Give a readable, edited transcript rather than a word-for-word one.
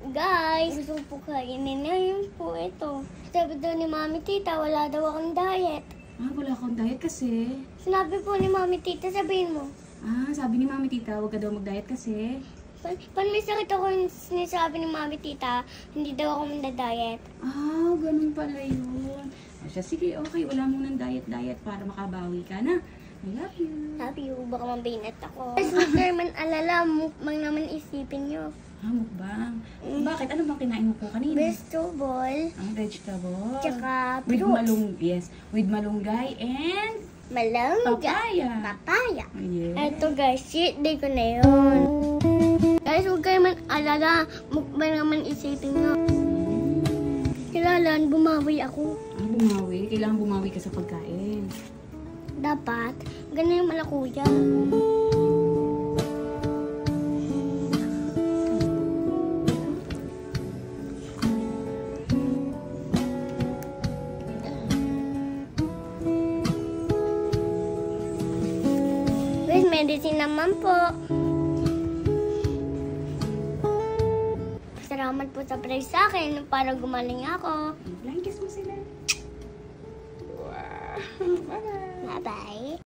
Guys, gusto po kainin na yun po ito. Sabi daw ni Mami Tita, wala daw akong diet. Wala akong diet kasi. Sinabi po ni Mami Tita, sabihin mo. Sabi ni Mami Tita, huwag ka daw mag-diet kasi. Pag may sakit ako, sinasabi ni Mami Tita, hindi daw ako manda-diet. Ganun pala yun. Sige, okay, wala munang diet para makabawi ka na. I love you. Love you, baka mabinat ako. Guys, huwag kayo man alala, mukbang naman isipin nyo. Mukbang. Bakit? Ano bang kinain mo po kanina? Vegetable. Vegetable. Tsaka fruits. With malunggay and malunggay. papaya. Yes. Yes. Eto guys, cheat day ko na yun. Guys, huwag kayo man alala, mukbang naman isipin nyo. Kailangan bumawi ako. Bumawi? Kailangan bumawi ka sa pagkain. Dapat, ganun yung malakuya. With medicine naman po. Salamat po sa price sa akin para gumaling ako. Blind kiss mo sila. Bye-bye.